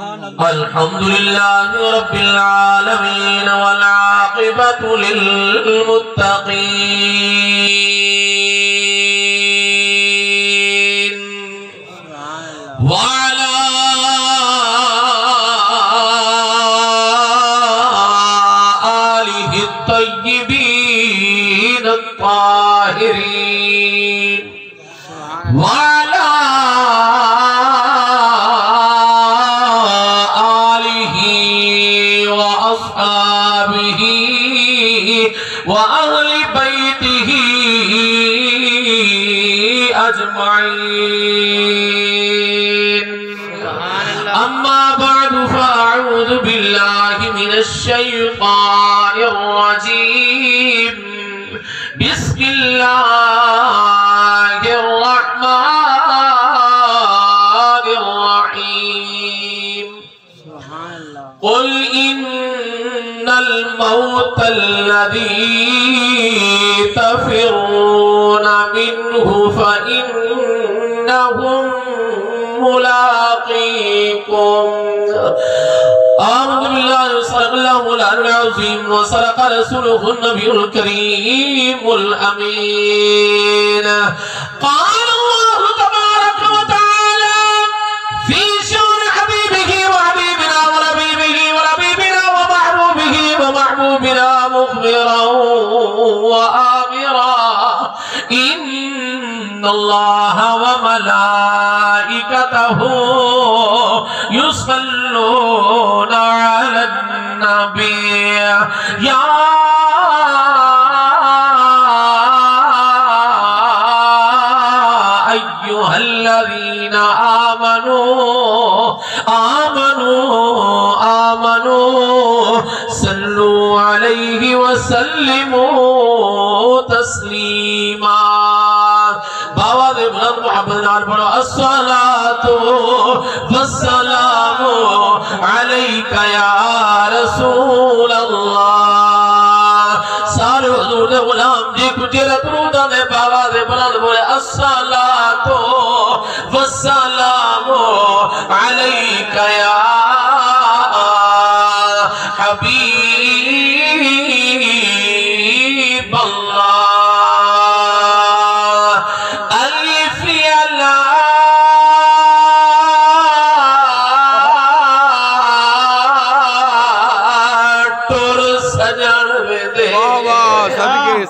الحمدللہ رب العالمین والعاقبۃ للمتقین وعلى آلہ الطیبین الطاہرین وعلى وأصحابه وأهل بيته أجمعين أما بعد فأعوذ بالله من الشيطان الرجيم بسم الله الرحمن الرحيم قل إن الموت الذي تفرون منه فإنهم ملاقيكم آمنت بالله صدق الله العظيم وصدق رسوله النبي الكريم الأمين قال الله تبارك وتعالى في شأن حبيبه وحبيبنا ولبيبه ولبيبنا ومحبوبنا مخبرا وآمرا إن الله وملائكته يصلون على النبي يا أيها الذين آمنوا صلوا عليه وسلموا تسليما بابا دے بلند محمد نال پڑھو الصلاة والسلام عليك يا رسول الله سارے حضور دے غلام جی کچھ درودہ دے بابا دے بلند بولے الصلاة والسلام عليك يا حبيب الله ألف يا لا ٹور سجن دے بابا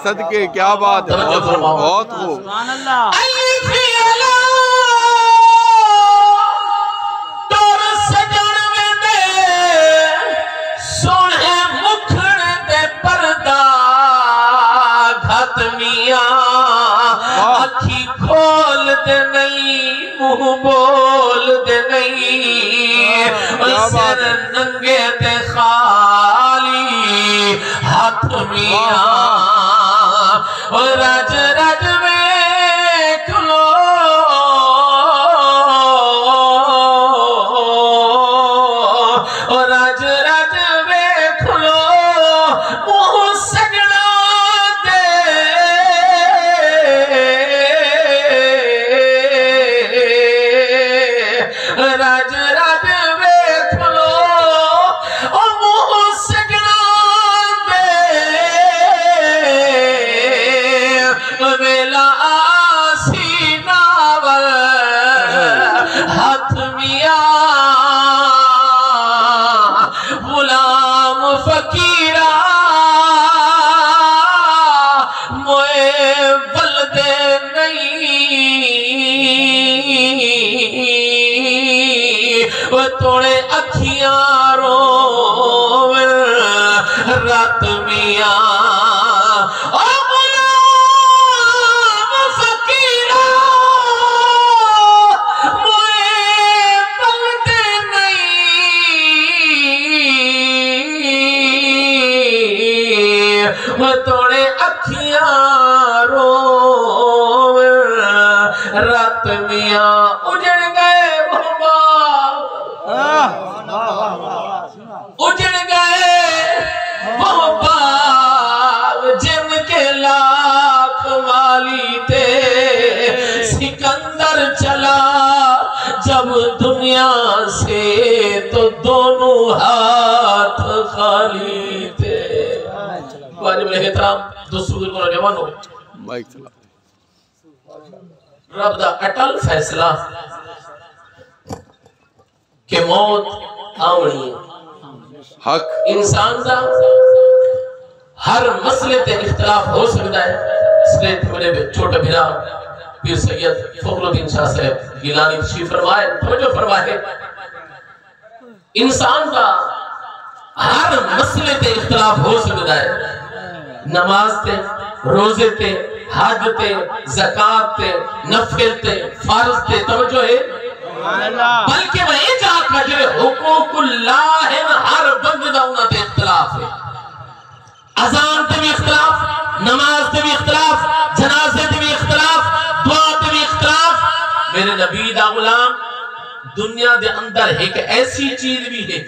صدقے کیا بات ہے بہت خوب ألف يا لا اکھی کھول دے نہیں منہ بول دے نہیں سر ننگے تے خالی ہاتھ میاں رج رج ویکھ لو رج رج ویکھ لو منہ سجنا رج رج ویکھ لو او منہ سجنا دے ویلا آسینہ ول ہاتھ میاں غلام فقیرہ موئے ولد نہیں وہ توڑے اکھیاں رو رات میاں او غلام فقیرہ موئے ولد نہیں وہ توڑے اکھیاں رو رات میاں اجڑ گئے اجڑ گئے وہ باغ جن کے لاکھ والی تھے سکندر چلا جب دنیا سے تو ہاتھ خالی تھے۔ واجب الاحترام دوسروں کو نوجوانوں، رب دا اٹل فیصلہ کہ موت آونی حق انسان دا ہر مسئلے تے اختلاف ہو سکتا ہے۔ اس لیے میرے چھوٹے بھیرا پیر سید فخر الدین شاہ صاحب گیلانی تشریف فرمائے، توجہ فرمائے، انسان دا ہر مسئلے تے اختلاف ہو سکتا ہے، نماز تے، روزے تے، حج تے، زکاة تے، نفل تے، فرض تے، توجہ ہے، بلکہ وہ یہ چاہتا جو حقوق اللہ ہر بند دا انہاں تے اختلاف ہے۔ اذان تے بھی اختلاف، نماز تے بھی اختلاف، جنازے تے بھی اختلاف، دعا تے بھی اختلاف۔ میرے نبی دا غلام دنیا دے اندر ایک ایسی چیز بھی ہے،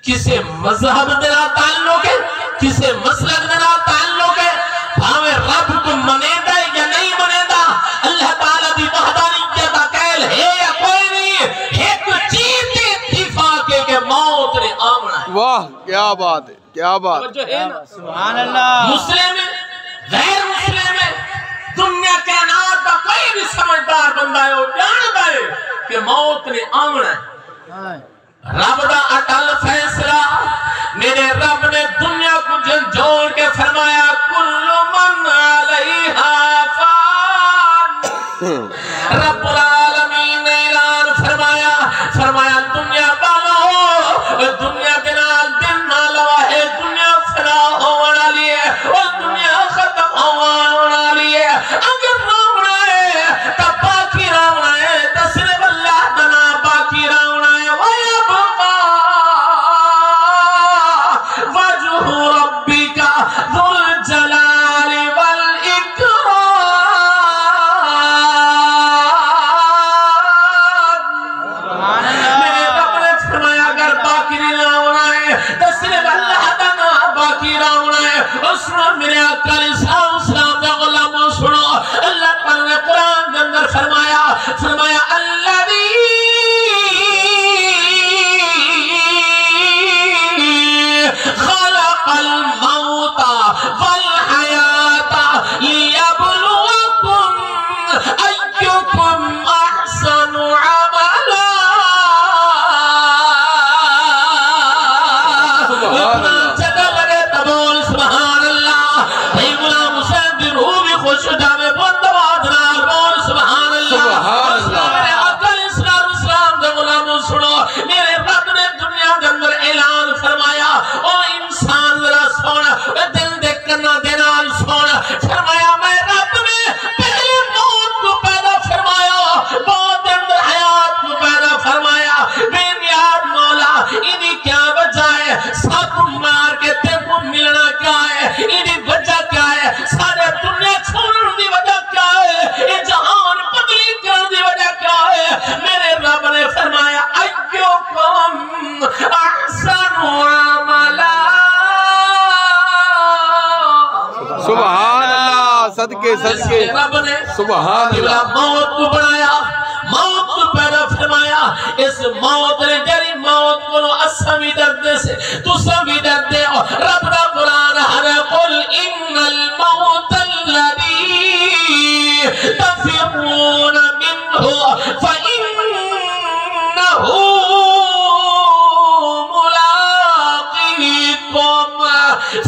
کسے مذہب دینا تعلق ہے، کسے مسلک دینا تعلق ہے، بھاوے رب کو منے دا یا نہیں منے دا، اللہ تعالیٰ دی وحدانیت دا قائل ہے یا کوئی نہیں، ایک چیز دی اتفاق ہے کہ موت نے آمنا ہے۔ واہ کیا بات ہے، کیا بات ہے، سبحان اللہ۔ مسلم ہے، غیر مسلم ہے، دنیا کے کائنات کا کوئی بھی سمجھدار بندہ ہے وہ جانتا ہے کہ موت نے آمنا ہے۔ رب دا اٹل فیصلہ، میرے رب نے دنیا کو جھنجھوڑ کے فرمایا کل من علیہا فان۔ رب العالمین نے اعلان فرمایا دنیا والو، دنیا کے نال دن نہ لوا ہے، دنیا فنا ہونا لیے اور دنیا ختم ہونا لیے، اگر رونا ہے تو باقی رونا ہے، تو صرف اللہ دنا باقی رونا ہے۔ وَيَبْقَى وَجْهُ رَبِّكَ ذُو الْجَلَالِ وَالْإِكْرَامِ۔ میرے رب نے فرمایا اگر باقی نہیں رونا ہے تو صرف اللہ دنا باقی رونا ہے۔ اور سنو میرے آقا علیہ السلام کا غلاموں، سنو اللہ تعالیٰ نے قرآن کے اندر فرمایا الذی خلق الموت والحیات لیبلوکم ایکم احسن عملا۔ چکر لگے تبول سبحان اللہ، بھئی غلام حسین دی روح بھی خوش جاوے بندواد نال بول سبحان اللہ۔ میرے آقا علیہ السلام کے غلاموں سنو، میرے رب نے دنیا کے اندر اعلان فرمایا، او انسان ذرا سونا، دل دیکھ کرنا دینا سونا، فرمایا میں رب نے پہلے موت کو پیدا فرمایا، بعد اندر حیات کو پیدا فرمایا۔ بے نیاد مولا انہی کیا وجہ ہے، ساتھ مار کے تے کو ملنا کیا ہے، انہی وجہ کیا ہے، سارے دنیا چھوڑن دی وجہ کیا ہے، یہ جہان بدلی کرن دی وجہ کیا ہے۔ میرے رب نے فرمایا ایوکم احسن عملا۔ سبحان اللہ، صدقے صدقے، رب نے سبحان اللہ، موت کو بنایا، موت کو پیدا فرمایا، اس موت نے جری موت کو اسمی درد سے تو سمی درد دے، رب دا قرآن ہے قل ان الموت الذی تفرون منہ فإنہ ملاقیکم۔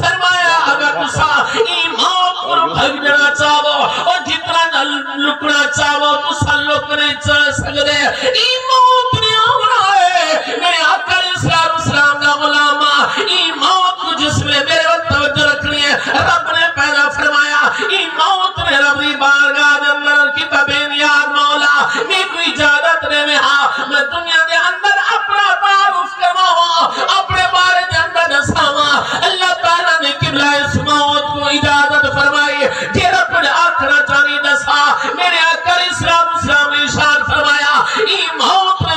فرمایا اگر تسا ایمان کو بھگ جنا چاہو اور جتنا لکنا چاہو تسا لک نہیں چاہ سکتے، ایمان نے آمنا ہے۔ میرے آقا علیہ السلام کا غلامہ ایمان کو جس میں میرے وقت توجہ رکھنی ہے، رب نے پیدا فرمایا ایمان نے ربی بارگاہ دے اندر کتاب نیاد مولا میں کوئی اجازت نے میں ہاں میں دنیا دے اندر اپنا تعارف کرواؤں، اپنے بارے دے اندر نساواں۔ اللہ تعالیٰ نے قبلہ اس موت کو اجازت فرمائی، کہ رب نے آخرا جانی دسا۔ میرے آقا علیہ السلام نے ارشاد فرمایا ای موت نے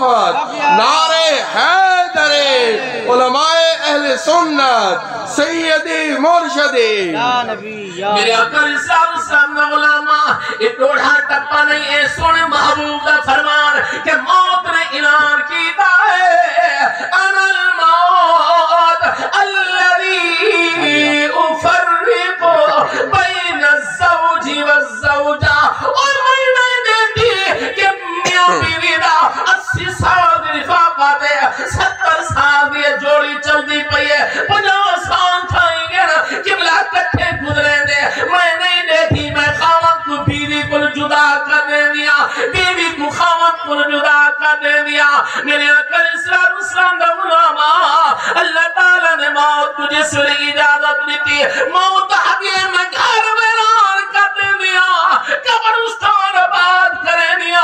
خلافت، نعرے حیدر، علماء اہل سنت، سیدی مرشدی میرے آقا اسلام کا علماء ایک ڈوڑھا ٹپا نہیں ہے سونے محبوب دا فرمان کہ موت نے اعلان کیتا ہے انا الموت الذی افرق بین الزوج والزوجہ اور میں دیتی کہ میاں بیوی دا 80 سال دی رفاقت ہے 70 سال دی جوڑی چل دی پئی ہے 50 سال تھائیں گے نا قبلہ کٹھے گزرے دے میں نہیں دیتی میں خامد کو بیوی کو جدا کر دے دیا بیوی کو خامد کو جدا کر دے دیا میرے اکر اسلام دا علماء اللہ تعالیٰ نے موت کو جس نے اجازت دیتی موت حقیقی میں گھر ویران کر دے دیا قبرستان آباد کرے دیا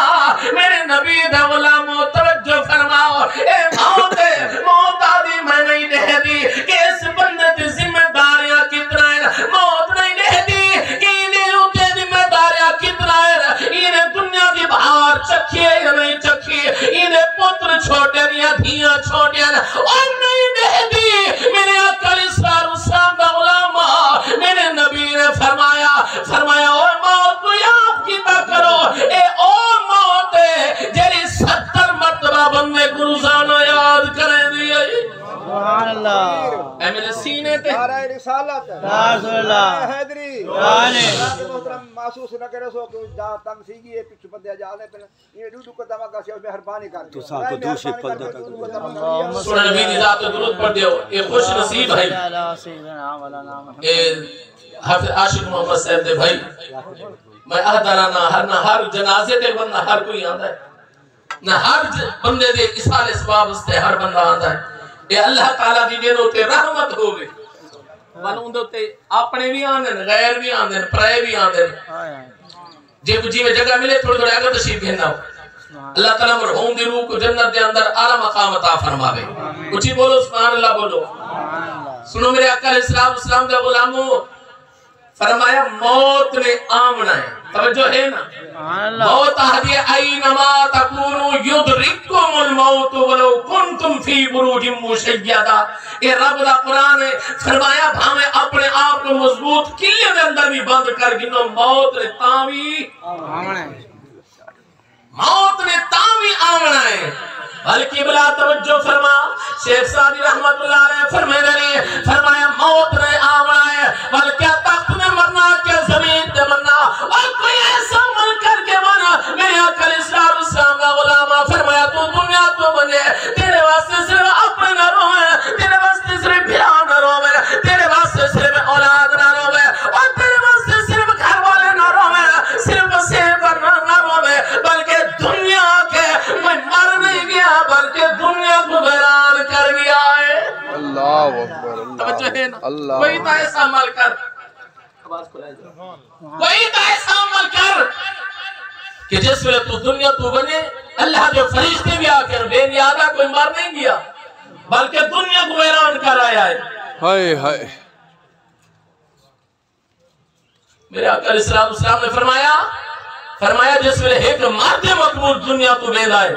میرے نبی دا علماء توجہ فرماؤ اے موت آدھی میں نہیں دے دی کہ اس بندے دی ذمہ داریاں کتنا ہے موت نہیں دے دی کہ انہیں ہوتے ذمہ داریاں کتنا ہے انہیں دنیا دی بہار چکھیے یا نہیں چکھیے انہیں پتر چھوٹے یا دھیاں چھوٹے اور نہیں دے دی میرے اکل اسلام دا علماء میرے نبی نے فرمایا اور موت کو یاد کیتا کرو اے او موت ہے جیری 70 مرتبہ بندے کو روزانہ یاد کریں دیئے سبحان اللہ اے میرے سینے تے نعرہ رسالت رسول اللہ حیدری محترم محسوس نہ کرے سو کہ جہاں تنگ سیگی ہے پچھو بندے جانے پہ یہ دو کو دمہ کا سیاہ مہربانی کر تو ساتھ دوشی پل دے سنہ نبی دی ذات درود پڑھ دیو اے خوش نصیب ہے اے حافظ عاشق محمد صاحب دے بھائی میں اہدانا ہر جنازے دے بندہ ہر کوئی آندہ ہے نہ ہر بندے دے اسال اسباب اس تے ہر بندہ آندہ ہے اے اللہ تعالیٰ دی دینوں تے رحمت ہوگی ون تے اپنے بھی آندے غیر بھی آندے پرائے بھی آندے جی میں جگہ ملے تھوڑے تھوڑے اگر تشریف گھننا ہو اللہ تعالیٰ مرحوم دی روح کو جنت دے اندر اعلیٰ مقام عطا فرماوے اچھی بولو سبحان اللہ بولو سنو میرے آقا علیہ السلام دے غلاموں فرمایا موت نے آمنا ہے توجہ ہے نا موت آدھی اینما تکونو یدرککم الموت ولو کنتم فی بروج مشیدہ یہ رب دا قرآن ہے فرمایا بھامے اپنے آپ کو مضبوط قلعے دے اندر بھی بند کر گنو موت نے تاوی آمنا ہے بلکہ بلا توجہ فرما شیخ سعدی رحمت اللہ علیہ فرمایا موت نے آمنا ہے بلکہ تخت میں مرنا کہ زمین تے مرنا اور کوئی ایسا عمل کر کے مرنا میرے اکل اسلام کا غلامہ فرمایا تو دنیا تو بنے تیرے واسطے صرف اپنے نہ روے تیرے واسطے صرف بھیرا نہ روے تیرے واسطے صرف اولاد نہ روے اور تیرے واسطے صرف گھر والے نہ روے صرف سیور نہ روے بلکہ دنیا کے کوئی مر نہیں گیا بلکہ دنیا کو ویران کر گیا ہے اللہ اکبر توجہ ہے نا اللہ کوئی تو ایسا عمل کر کوئی تو ایسا عمل کر کہ جس وقت تو دنیا تو بنے اللہ جو فرشتے بھی آکر بے نیادہ کوئی مر نہیں گیا بلکہ دنیا کو ویران کر آیا ہے ہائے ہائے میرے آقا علیہ السلام نے فرمایا جس وقت ایک مرد مقبول دنیا تو بے دائے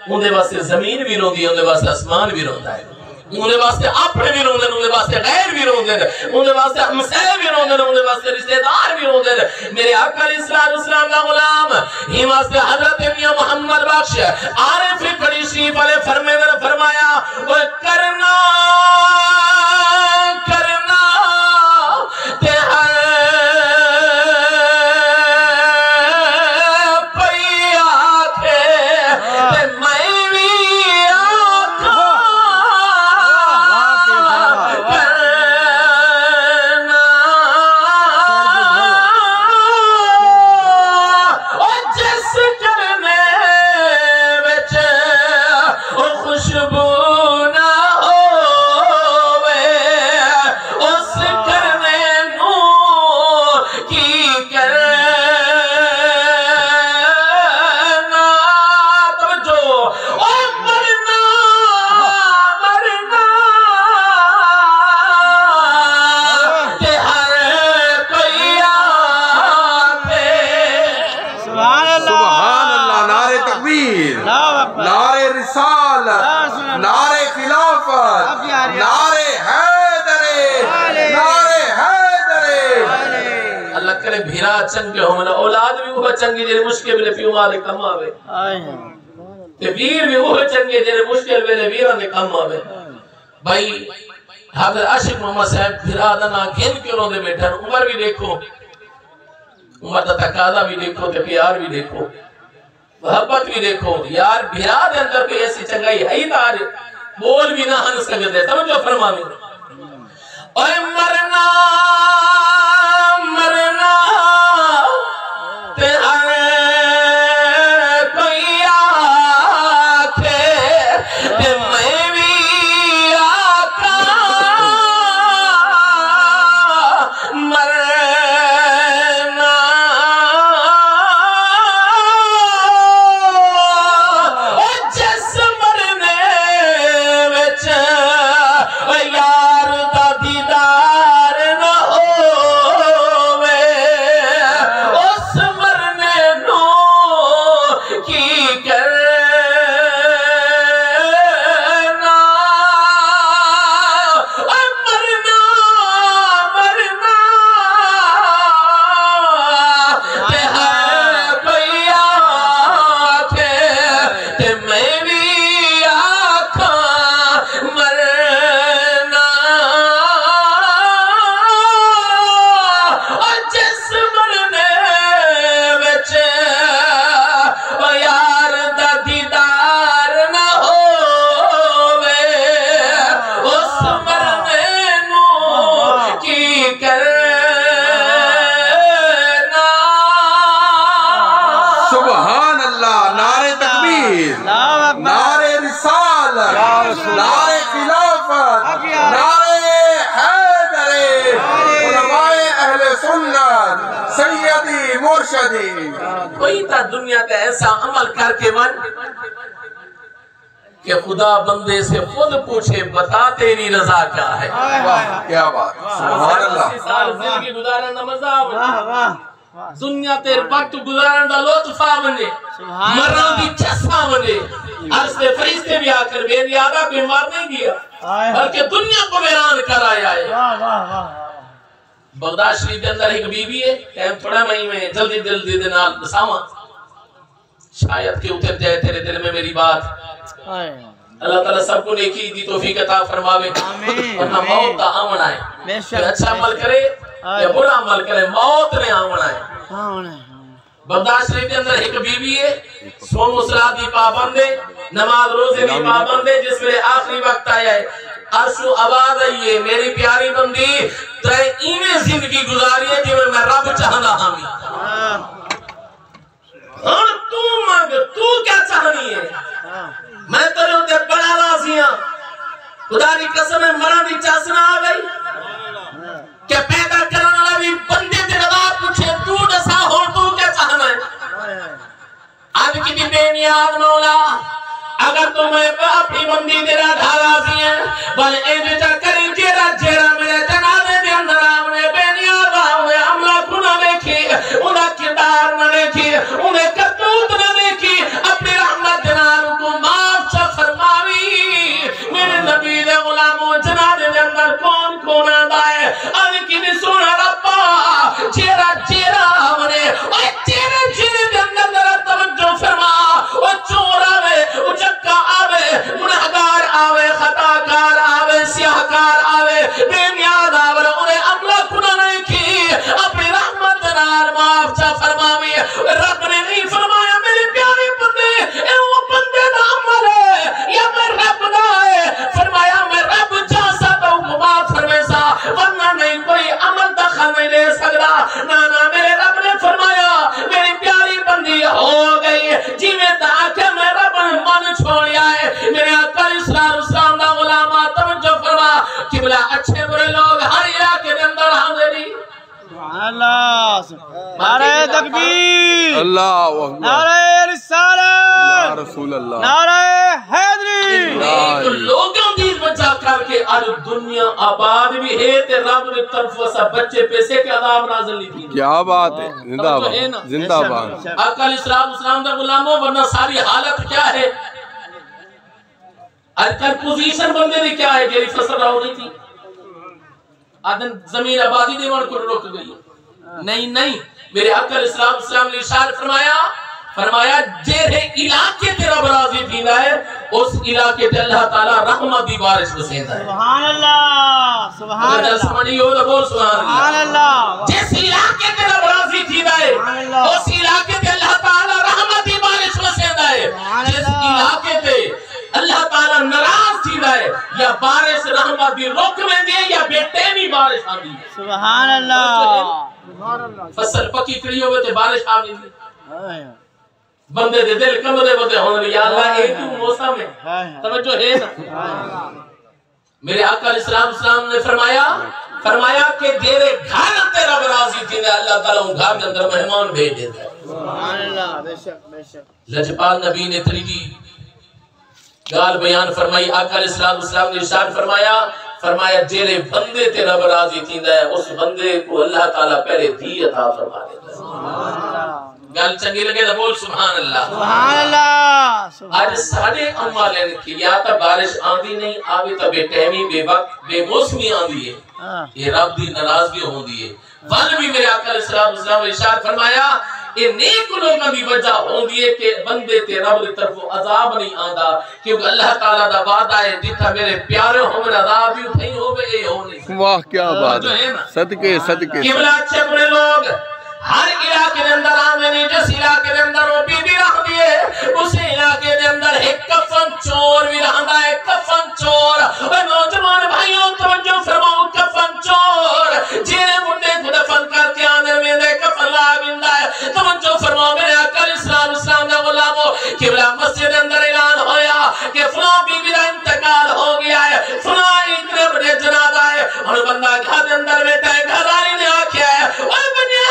اندھے واسطے زمین بھی رون دی اندھے واسطے اسمان بھی رون دائے اندھے واسطے اپنے بھی رون دے اندھے واسطے غیر بھی رون دے اندھے واسطے ہمسائے بھی رون دے اندھے واسطے رشتہ دار بھی رون دے میرے آقا علیہ السلام کا غلام ہی واسطے حضرت میاں محمد بخش عارف بڑی شریف علیہ فرمایا وہ کرنا تے ہر رسالت، نعرہ خلافت، نعرہ حیدر، نعرہ حیدر۔ اللہ کرے بھیرا چنگے ہونا، اولاد بھی وہ چنگے جنہیں مشکل ملے پیو مالے کم آوے، تے ویر بھی وہ چنگے جنہیں مشکل ملے ویران نے کم آوے۔ بھائی حافظ عاشق محمد صاحب بھیرا دنا گھن کے انہوں نے بیٹھا، عمر بھی دیکھو، عمر دا تقاضا بھی دیکھو، تے پیار بھی دیکھو، محبت بھی دیکھو۔ یار بھیرا دے اندر کوئی ایسی چنگائی ہے ہی تار بول بھی نہ ہنس سکتے، سمجھو فرما میں اور مرنا مرنا تے ہر کوئی آکھے تے میں بھی آقا مرنا او جس مرنے وچ یار دا دیدار نہ ہووے اس مرنے نو کی کرنا مرنا مرنا تے ہر کوئی آکھے تے میں بھی آکھاں مرنا اور جس مرنے وچ یار دا دیدار نہ ہووے اس مرنے نو کی کرنا۔ سبحان اللہ، نعرہ تکبیر، نعرہ رسالت، نعرہ خلافت، نعرہ حیدر، علماء اہل سنت، سیدی مرشدی۔ کوئی تا دنیا کا ایسا عمل کر کے من کہ خدا بندے سے خود پوچھے بتا تیری رضا کیا ہے۔ واہ کیا بات، سبحان اللہ۔ 80 سال زندگی گزارن دا مزہ آوے، دنیا تیر وقت گزارن دا لطف آوے، مرن دی چسا بنے۔ عرض سے فرشتے بھی آ کر بے نیادہ کوئی مار نہیں دیا بلکہ دنیا کو ویران کر آیا ہے۔ بغداد شریف کے اندر ایک بی بی ہے، ٹائم تھوڑا میں جلدی جلدی دنال بساما شاید کہ اتر جائے تیرے دل میں میری بات۔ اللہ تعالیٰ سب کو نیکی دی توفیق عطا فرماوے، ورنہ موت دا آمنا ہے، کہ اچھا عمل کرے یا برا عمل کرے موت نے آمنا ہے۔ بغداد شریف کے اندر ایک بی بی ہے، سوم و صلاۃ دی پابند ہے، نماز روزے دی پابند ہے، جس میں آخری وقت آیا ہے۔ عرش و آباد آئیے میری پیاری بندی ترے ایویں زندگی گزاری ہے جی میں رب چاہنا ہمی۔ ہاں تو مانگ تو کیا چاہنی ہے؟ میں تیرے ہوتے بڑا راضی ہاں، خدا دی قسم ہے مرا دی چاسنا آ گئی کہ پیدا کرنے والا بھی بندے دے رضا پوچھے تو دسا ہو تو کیا چاہنا ہے؟ آج کی دی بے نیاد مولا اگر تمہیں اپنی بندی تیرا ڈھالا سی ہیں بل ایجو چکری جیرا جیرا میرے جنازے دے اندر آمنے بے نیاد آمنے عملہ کھنا دیکھی انہیں کردار نہ دیکھی انہیں کرتوت نہ دیکھی اپنی رحمت جنالوں کو معاف چا فرماوی میرے نبی دے غلاموں جنازے دے اندر کون کون آدھا ہے آج کی بھی سونا ربا جیرا جیرا آمنے اور جیرے جیرے دے اندر ذرا توجہ فرما اور چور آوے اچکا آوے گناہگار آوے خطاکار آوے سیاہکار آوے بے نیاد آوے انہیں عملہ کھنا نہیں کی اپنی رحمت نار معاف چا فرماوی رب نے نہیں فرمایا میرے پیارے بندے اے وہ بندے دا عمل ہے یا میں رب دا ہے فرمایا میں رب جاسا تو معاف فرمے سا ورنہ نہیں کوئی عمل دخل نہیں لے سکتا نانا میرے رب نے فرمایا میری پیاری بندی ہو گئی جی میں تاکہ میں رب من چھوڑیا ہے میرے آقا اسلام دا غلامہ توجہ فرما قبلہ اچھے برے لوگ ہر علاقے دے اندر حاضری اللہ نعرہ تکبیر، اللہ اکبر، نعرہ یا رسالت، رسول اللہ، نعرہ حیدری۔ تو لوگوں دی وجہ کر کے آج دنیا آباد بھی ہے تے رب نے طرف وسا بچے پیسے کے عذاب نازل نہیں کی۔ کیا بات ہے، زندہ باد، زندہ باد۔ آقا اسلام دا غلاموں ورنہ ساری حالت کیا ہے آج کل پوزیشن بندے نے کیا ہے جیری فصل رہو نہیں تھی آدن زمین آبادی دیوان کو روک گئی نہیں میرے عقل اسلام نے اشارت فرمایا جیرے علاقے تیرا برازی تھینا ہے اس علاقے تے اللہ تعالیٰ رحمت دی بارش بسیندہ ہے سبحان اللہ سبحان اللہ سمجھئی ہو تو بول سبحان اللہ جس علاقے تیرا برازی تھینا ہے اس علاقے تے اللہ تعالیٰ رحمت دی بارش بسیندہ ہے جس علاقے تے اللہ تعالیٰ نراز تھینا ہے یا بارش رحمت دی روک میں دی یا بیٹے بھی بارش آدھی سبحان اللہ فصل پکی کری ہوئے تے بارش آدھی بندے دے دل کمرے بندے ہونے یا اللہ ایک کیوں موسم ہے توجہ ہے نا میرے آقا اسلام نے فرمایا کہ تیرے گھر تیرا براضی تھی نے اللہ تعالیٰ ان گھر کے اندر مہمان بھیج دیتا ہے سبحان اللہ بے شک لجپال نبی نے تریجی گال بیان فرمائی آقا اسلام نے ارشاد فرمایا جیرے بندے تیرا براضی تھی نے اس بندے کو اللہ تعالیٰ پہلے دی عطا فرما دیتا ہے سبحان اللہ گل چنگی لگے تو بول سبحان اللہ سبحان اللہ آج ساڑھے اموالین کی یا تا بارش آندھی نہیں آوی تا بے ٹیمی بے وقت بے موسمی آندھی ہے یہ رب دی ناراضگی ہوندی ہے ون بھی میرے آقا اسلام نے ارشاد فرمایا یہ نیک لوگوں کی وجہ ہوندی ہے کہ بندے تے رب دی طرف عذاب نہیں آندا کیونکہ اللہ تعالیٰ دا وعدہ ہے جتھا میرے پیارے ہوں عذاب بھی اٹھیں ہوئے اے ہو نہیں واہ کیا بات ہے صدقے قبلہ اچھے بڑے لوگ ہر علاقے کے اندر آنے نہیں جس علاقے کے اندر وہ بی رکھ دیئے اس علاقے کے اندر ایک کفن چور بھی رہندا ہے کفن چور اور نوجوان بھائیوں توجہ فرماؤ کفن چور جنہیں مردے کو دفن کر کے آنے میں دے کفن لاغندہ ہے توجہ فرماؤ میرے اکل اسلام نے غلاموں قبلہ مسجد اندر اعلان ہویا کہ فلاں بی کا انتقال ہو گیا ہے فلاں اتنے بڑے جنازہ ہے اور بندہ گھر اندر بیٹھا ہے گھر آلی نے آکھیا ہے اور بنیا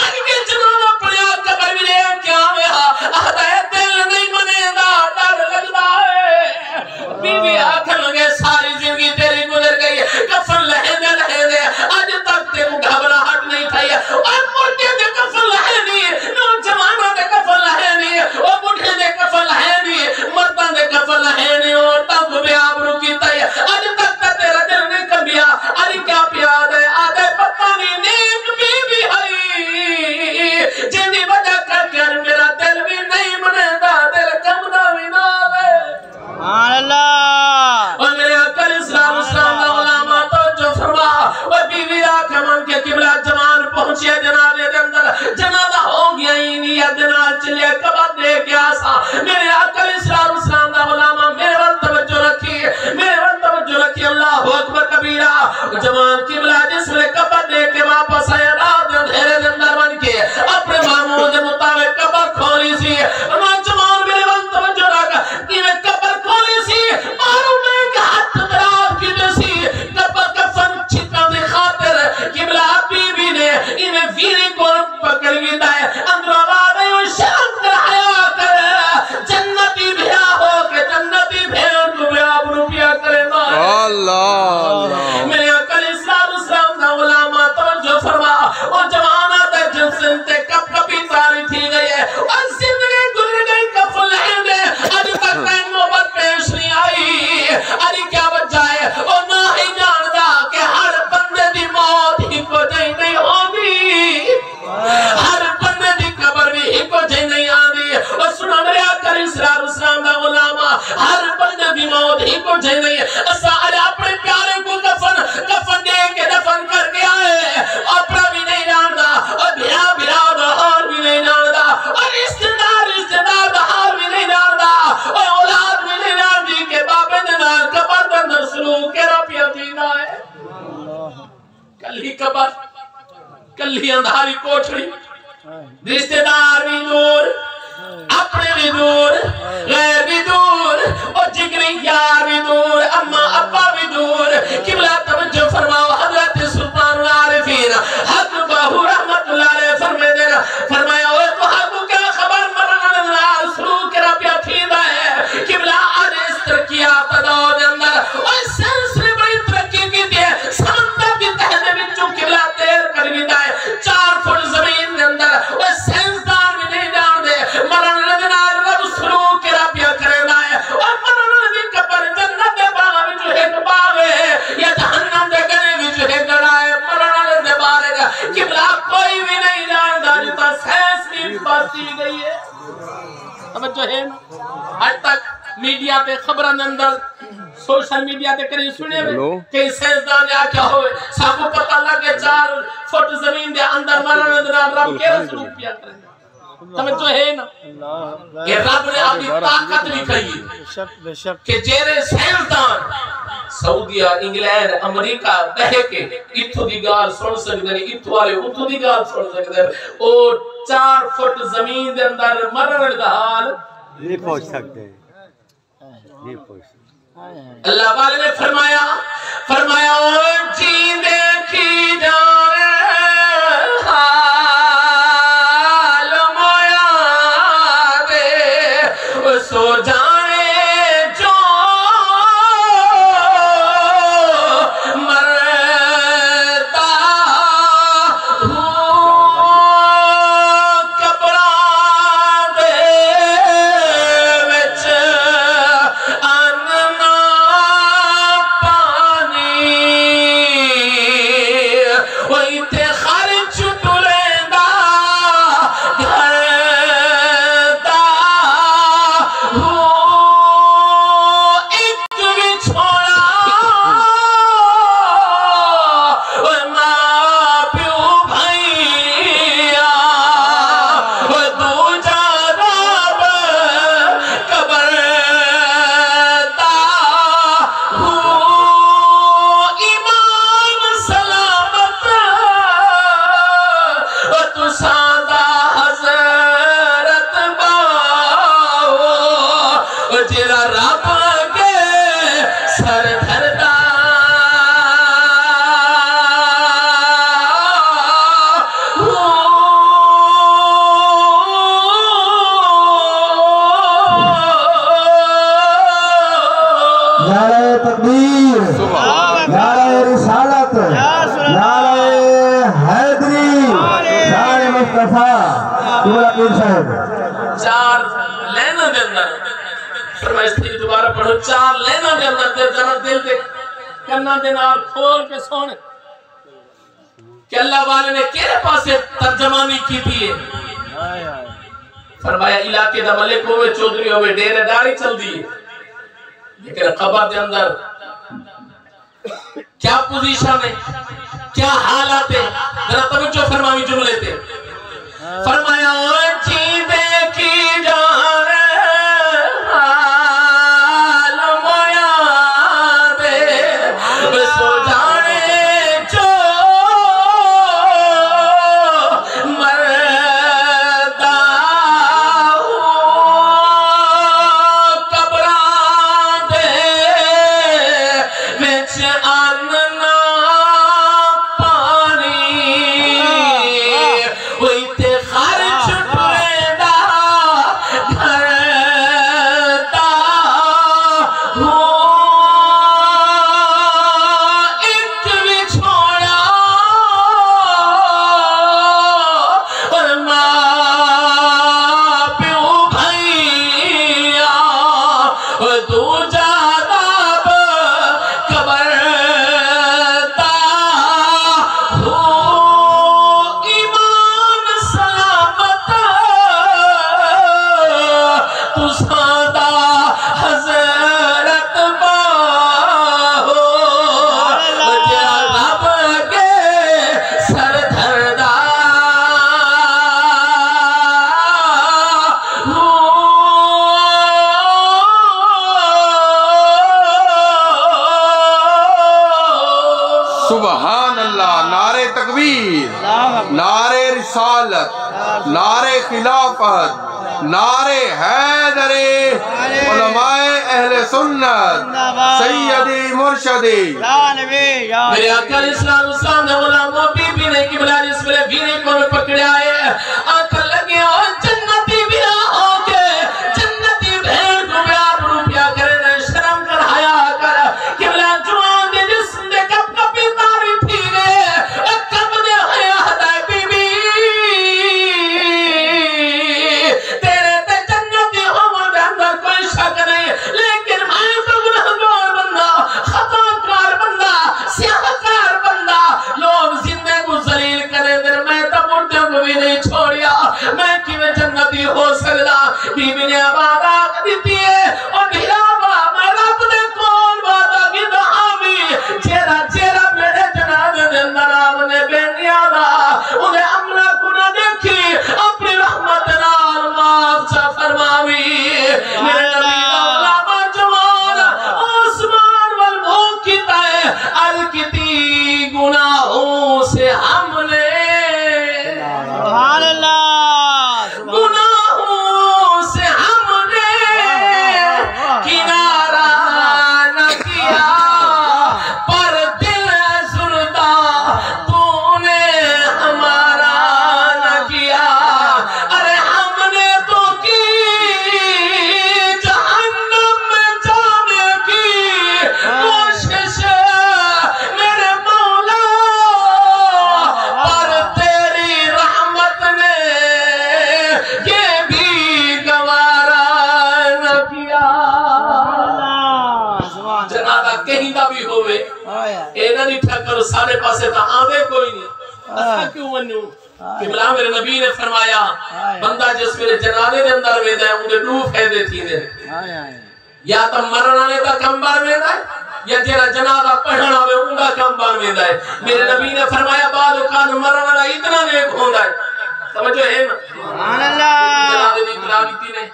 آگے جنازہ پڑیا قبر بھی لے کیا ہویا آدھا دل نہیں منے دا ڈر لگتا ہے بی بی آکھن لگے ساری زندگی تیری گزر گئی کفن لہنے آج تک تے گھبراہٹ نہیں تھا اور مردے دے کفن لہنی نوجوانوں دے کفن لہنی اور بڑھے دے کفن لہنی مردان دے کفن لہنی اور تب بھی آبرو کی تائی آج تک تیرا دل نہیں کبھیا آج کیا پیاد ہے آدھے پتہ نہیں نیک بی بی ہے جنہی وجہ کر میرا دل بھی نہیں منے دا دل کم دا بھی نہ دے سبحان اللہ اور میرے اکل اسلام دا علامہ تو جو فرما اور بیوی آکھا من کے قبلہ جوان پہنچے جنازے دے اندر جنازہ ہو گیا ہی نہیں یا دنال چلے کبھت دے کے آسا میرے اکل اسلام دا علامہ میرے وقت توجہ رکھی اللہ اکبر کبیرہ جوان قبلہ جس نے کبھت دے کے واپس آیا رات دھیرے دے اندر بن کے اپنے معمول کے مطابق قبر کھولی سی نوجوان میرے وقت توجہ رکھا کہ میں قبر کھولی سی مارو میں کہ ہاتھ دراز کی جیسی قبر کفن چھتا دے خاطر قبلہ بی بی نے انہیں ویری کو پکڑ گیتا ہے اندر آباد ہے اور شرم کر حیاء کر جنتی بھیا ہو کہ جنتی بھیا کو بھیا بروپیا کرے اللہ میرے اکل اسلام دا علامہ توجہ فرما اور جوانات ہے جن سنتے کب کبھی تاری تھی گئی ہے اور زندگی گزر گئی کفن لہن دے آج تک میں نوبت پیش نہیں آئی آج کیا وجہ ہے اور نہ ہی جاندہ کہ ہر بندے دی موت ہی کو جائیں نہیں ہوگی ہر بندے دی قبر بھی ہی کو جائیں نہیں آدھی اور سنا میرے اکل اسلام دا علامہ ہر بندے دی موت ہی کو جائیں نہیں سارے اپنے پیارے کو کفن دے کے دفن کر کے آئے اپنا بھی نہیں جاندہ اور بھیرا بہار بھی نہیں جاندہ اور رشتہ دار بہار بھی نہیں جاندہ اور اولاد بھی نہیں جاندی کہ باپے دنال قبر دندر سلوک کے رپیا تینا ہے کل ہی قبر کل ہی اندھاری کوٹھڑی رشتہ دار بھی دور اپنے بھی دور غیر بھی دور اور جگری یار بھی دور اما ابا بھی دور قبلہ توجہ فرماؤ حضرت سلطان العارفین حضرت بہو رحمت اللہ علیہ فرمایا ہوئے تو حضرت کیا خبر مرن اللہ سلوک کے ربیہ تھیدہ ہے قبلہ آج اس ترقی آتا داؤ دے اندر اور اس سلسلے بڑی ترقی کی دیئے سمندر بھی تہنے بچوں قبلہ تیر کر گیتا ہے 4 فٹ زمین دے اندر اور سینسدان بھی نہیں جان دے مرن لگنا رب سلوک کے ربیہ کرنا ہے میڈیا تے خبران اندر سوشل میڈیا تے کریں سنے ہوئے کہ سیزدان یا کیا ہوئے سب کو پتہ لگے 4 فٹ زمین دے اندر مرن اندران رب کے رسول پیا کریں توجہ ہے نا کہ رب نے اپنی طاقت بھی کہی کہ جیرے سیزدان سعودیہ انگلینڈ امریکہ بہے کے اتھو دی گال سن سکتے ہیں اتھو والے اتھو دی گال سن سکتے ہیں اور 4 فٹ زمین دے اندر مرن دا حال نہیں پہنچ سکتے نہیں پہنچ سکتے اللہ والے نے فرمایا جی دیکھی جانے حال مویا دے سو جانے جو مرتا قبران دے وچ چار لینا دے اندر فرمائے اس تھی دوبارہ پڑھو 4 لینا دے اندر دل دے کرنا دے نال کھول کے سونے کہ اللہ والے نے کیرے پاسے ترجمانی کی تھی ہے فرمایا علاقے دا ملک ہوئے چودری ہوئے ڈیرے داری چل دیئے لیکن قبر دے اندر کیا پوزیشن ہے کیا حالات ہے ذرا توجہ فرمائی جملے تھے فرمایا جی دیکھی جانے حال مویا دے سو جانے جو مردا قبران دے وچ آننا پانی وہی سبحان اللہ، نعرہ تکبیر، نعرہ رسالت، نعرہ خلافت، نعرہ حیدر، علماء اہل سنت، سیدی مرشدی میرے آقا اسلام نے غلاموں بی بی نے قبلہ جس میں بینے کو پکڑے آئے آنکھ لگے اور جنتی بھی ہو کے جنتی بھیڑ کو بیار روپیا کرنے شرم کر حیاء کر قبلہ جوان دے جسم دے کب کبھی تاری تھی گئے کب دے حیاء ہدائے بی بی تیرے تے جنتی ہو مدے اندر کوئی شک نہیں لیکن میں تو گناہگار بندہ خطا کار بندہ سیاہ کار بندہ لوگ زندے کو ذلیل کرے در میں تب اٹھ کہیں دا بھی ہوئے اینا نہیں ٹھکر سارے پاسے تا آوے کوئی نہیں اسا کیوں ونیوں قبلہ میرے نبی نے فرمایا بندہ جس میرے جنازے دے اندر ویندہ ہے انہیں دو فائدے تھی دے یا تو مرنے کا کم بار ویندہ ہے یا جیرا جنازہ پڑھنا ہوئے ان کا کم بار ویندہ ہے میرے نبی نے فرمایا بعد اوقات مرنے اتنا نیک ہوندہ ہے سمجھو ہے نا سبحان اللہ جنازے دی کلابی تھی نے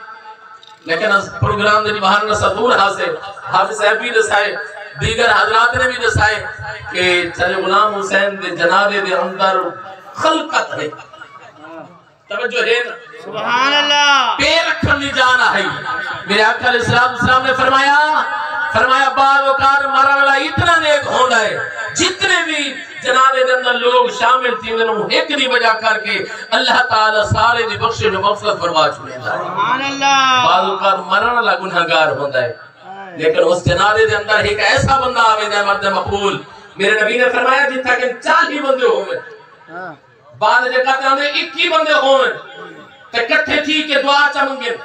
لیکن اس پروگرام دے باہر نہ سدور حاصل حافظ صاحب بھی دسائے دیگر حضرات نے بھی دسائے کہ چلے غلام حسین دے جنازے دے اندر خلقت ہے توجہ ہے نا سبحان اللہ پیر رکھن دی جانا ہے میرے آقا علیہ السلام نے فرمایا بعض اوقات مرن والا اتنا نیک ہونا ہے جتنے بھی جنازے دے اندر لوگ شامل تھی انہوں ایک دی وجہ کر کے اللہ تعالی سارے دی بخشش و مغفرت فرما چکے ہیں سبحان اللہ بعض اوقات مرن والا گنہگار ہوتا ہے لیکن اس جنازے دے اندر ایک ایسا بندہ آوے ہے مرد مقبول میرے نبی نے فرمایا جتنا کہ 40 بندے ہوئے بعد جگہ تے اندر 21 بندے ہوئے تے کٹھے تھی کہ دعا چا منگے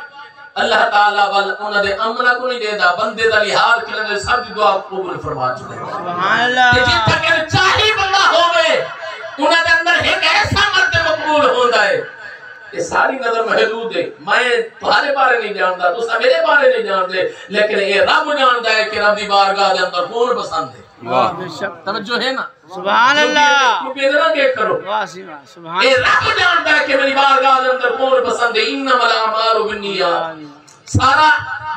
اللہ تعالیٰ وال انہاں دے امنہ کو نہیں دے دا بندے دا لحاظ کرنے دے سب دی دعا قبول فرما چکے سبحان اللہ کہ جتنا کہ 40 بندہ ہوئے انہاں دے اندر ایک ایسا مرد مقبول ہوتا ہے یہ ساری نظر محدود ہے میں تمہارے بارے نہیں جانتا تو سب میرے بارے نہیں جانتے لیکن یہ رب جانتا ہے کہ رب دی بارگاہ دے اندر کون پسند ہے توجہ ہے نا سبحان اللہ کیونکہ ادھر دیکھ کرو سبحان یہ رب جانتا ہے کہ میری بارگاہ دے اندر کون پسند ہے انما الاعمال بالنیات سارا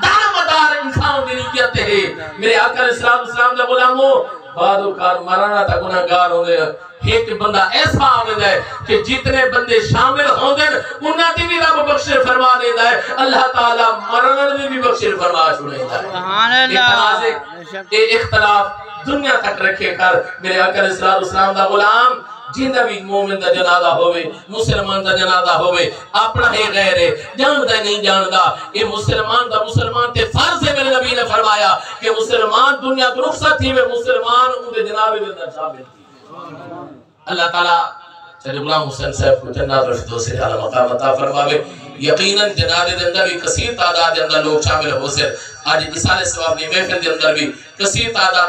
دار مدار انسان دی نیت ہے میرے آقا علیہ السلام نے غلامو بعد اوقات مرانا تا گناہگار ہوندے ایک بندہ ایسا آمد ہے کہ جتنے بندے شامل ہوندے انہاں دی بھی رب بخشش فرما دیتا ہے اللہ تعالیٰ مرن دی بھی بخشش فرما چھوڑیتا ہے سبحان اللہ یہ اختلاف دنیا تک رکھے کر میرے آقا علیہ السلام دا غلام جندہ بھی مومن دا جنازہ ہوئے مسلمان دا جنازہ ہوئے اپنا ہی غیر ہے جاندہ نہیں جاندہ یہ مسلمان تے فرض ہے میرے نبی نے فرمایا کہ مسلمان دنیا کو رخصت تھی میں مسلمان ان کے جنابے میں اندر شامل تھی اللہ تعالیٰ چلے غلام حسین صاحب کو جنات رفدو سے اعلی مقام عطا فرماوے یقیناً جنازے دے اندر بھی کثیر تعداد دے اندر لوگ شامل ہو سے آج مثال ثواب دی محفل دے اندر بھی کثیر تعداد